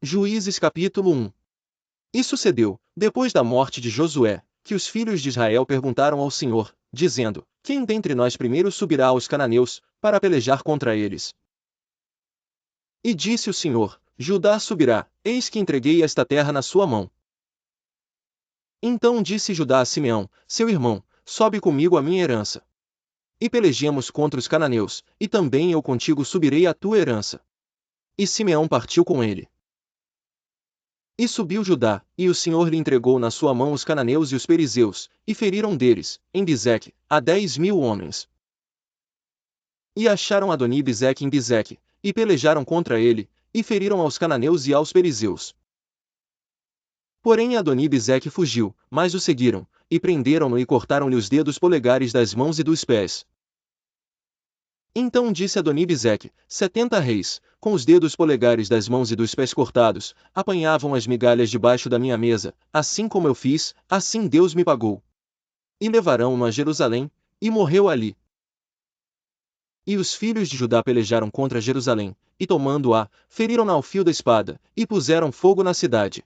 Juízes capítulo 1. E sucedeu, depois da morte de Josué, que os filhos de Israel perguntaram ao Senhor, dizendo: Quem dentre nós primeiro subirá aos cananeus, para pelejar contra eles? E disse o Senhor: Judá subirá, eis que entreguei esta terra na sua mão. Então disse Judá a Simeão, seu irmão: Sobe comigo a minha herança. E pelejemos contra os cananeus, e também eu contigo subirei à tua herança. E Simeão partiu com ele. E subiu Judá, e o Senhor lhe entregou na sua mão os cananeus e os perizeus, e feriram deles, em Bizeque, a 10.000 homens. E acharam Adoni-Bezeque em Bizeque, e pelejaram contra ele, e feriram aos cananeus e aos perizeus. Porém Adoni-Bezeque fugiu, mas o seguiram, e prenderam-no e cortaram-lhe os dedos polegares das mãos e dos pés. Então disse Adoni-Bezeque: 70 reis, com os dedos polegares das mãos e dos pés cortados, apanhavam as migalhas debaixo da minha mesa, assim como eu fiz, assim Deus me pagou. E levarão-no a Jerusalém, e morreu ali. E os filhos de Judá pelejaram contra Jerusalém, e tomando-a, feriram-na ao fio da espada, e puseram fogo na cidade.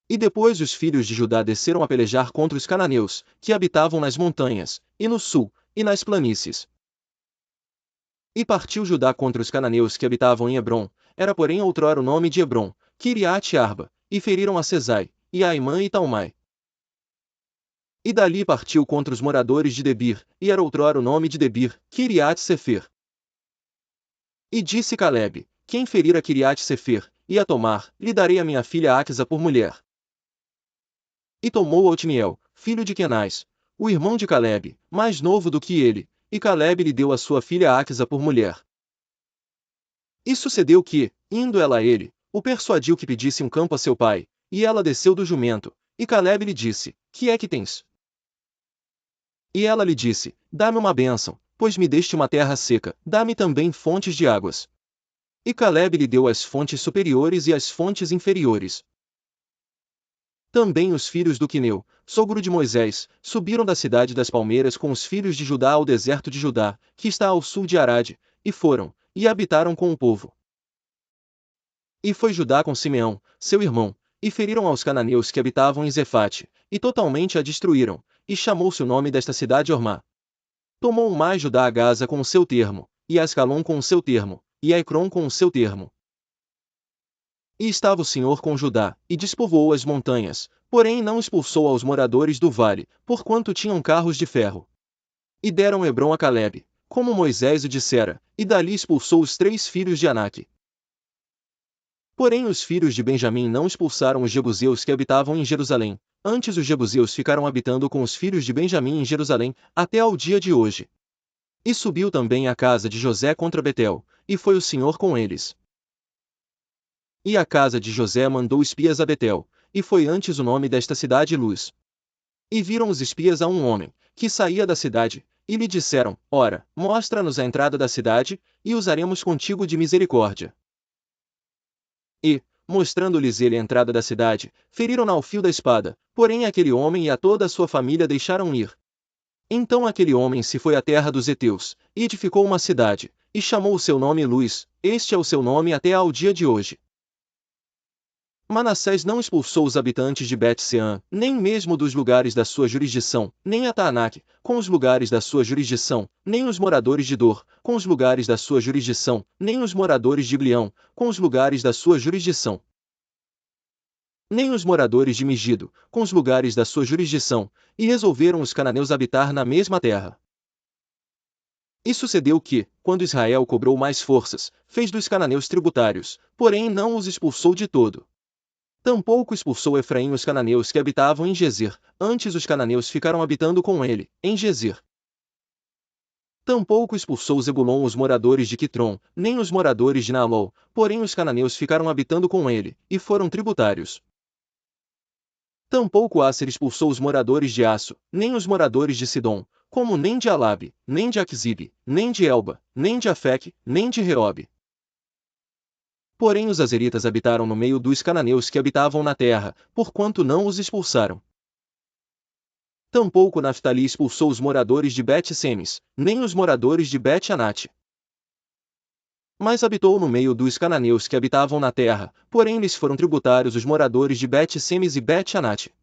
E depois os filhos de Judá desceram a pelejar contra os cananeus, que habitavam nas montanhas, e no sul, e nas planícies. E partiu Judá contra os cananeus que habitavam em Hebrom, era porém outrora o nome de Hebrom, Kiriate-Arba, e feriram a Sesai, e a Aimã e Talmai. E dali partiu contra os moradores de Debir, e era outrora o nome de Debir, Kiriate-Sefer. E disse Calebe: Quem ferir a Kiriate-Sefer, e a tomar, lhe darei a minha filha Áquisa por mulher. E tomou Otniel, filho de Quenaz, o irmão de Calebe, mais novo do que ele, e Calebe lhe deu a sua filha Áquisa por mulher. E sucedeu que, indo ela a ele, o persuadiu que pedisse um campo a seu pai, e ela desceu do jumento, e Calebe lhe disse: Que é que tens? E ela lhe disse: Dá-me uma bênção, pois me deste uma terra seca, dá-me também fontes de águas. E Calebe lhe deu as fontes superiores e as fontes inferiores. Também os filhos do Quineu, sogro de Moisés, subiram da cidade das palmeiras com os filhos de Judá ao deserto de Judá, que está ao sul de Arade, e foram, e habitaram com o povo. E foi Judá com Simeão, seu irmão, e feriram aos cananeus que habitavam em Zefate, e totalmente a destruíram, e chamou-se o nome desta cidade Ormá. Tomou mais Judá a Gaza com o seu termo, e Ascalon com o seu termo, e a Ecrom com o seu termo. E estava o Senhor com Judá, e despovoou as montanhas, porém não expulsou aos moradores do vale, porquanto tinham carros de ferro. E deram Hebrom a Calebe, como Moisés o dissera, e dali expulsou os 3 filhos de Aнаque. Porém os filhos de Benjamim não expulsaram os jebuseus que habitavam em Jerusalém, antes os jebuseus ficaram habitando com os filhos de Benjamim em Jerusalém, até ao dia de hoje. E subiu também a casa de José contra Betel, e foi o Senhor com eles. E a casa de José mandou espias a Betel, e foi antes o nome desta cidade Luz. E viram os espias a um homem, que saía da cidade, e lhe disseram: Ora, mostra-nos a entrada da cidade, e usaremos contigo de misericórdia. E, mostrando-lhes ele a entrada da cidade, feriram-na ao fio da espada, porém aquele homem e a toda a sua família deixaram ir. Então aquele homem se foi à terra dos heteus, e edificou uma cidade, e chamou o seu nome Luz, este é o seu nome até ao dia de hoje. Manassés não expulsou os habitantes de Bet-Seã, nem mesmo dos lugares da sua jurisdição, nem a Taanaque, com os lugares da sua jurisdição, nem os moradores de Dor, com os lugares da sua jurisdição, nem os moradores de Iblião, com os lugares da sua jurisdição, nem os moradores de Megido, com os lugares da sua jurisdição, e resolveram os cananeus habitar na mesma terra. E sucedeu que, quando Israel cobrou mais forças, fez dos cananeus tributários, porém não os expulsou de todo. Tampouco expulsou Efraim os cananeus que habitavam em Gezer, antes os cananeus ficaram habitando com ele, em Gezer. Tampouco expulsou Zebulon os moradores de Quitrom, nem os moradores de Naalol, porém os cananeus ficaram habitando com ele, e foram tributários. Tampouco Asser expulsou os moradores de Aço, nem os moradores de Sidom, como nem de Alabe, nem de Aquzibe, nem de Elba, nem de Afeque, nem de Reobe. Porém os azeritas habitaram no meio dos cananeus que habitavam na terra, porquanto não os expulsaram. Tampouco Naftali expulsou os moradores de Bet-Semes, nem os moradores de Bet-Anate. Mas habitou no meio dos cananeus que habitavam na terra, porém lhes foram tributários os moradores de Bet-Semes e Bet-Anate.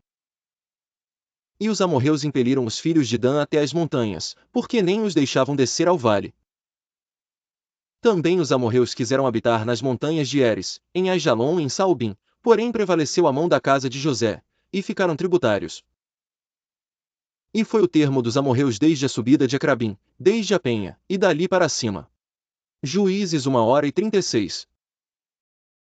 E os amorreus impeliram os filhos de Dan até as montanhas, porque nem os deixavam descer ao vale. Também os amorreus quiseram habitar nas montanhas de Eres, em Aijalon e em Saalbim, porém prevaleceu a mão da casa de José, e ficaram tributários. E foi o termo dos amorreus desde a subida de Acrabim, desde a penha, e dali para cima. Juízes 1h36.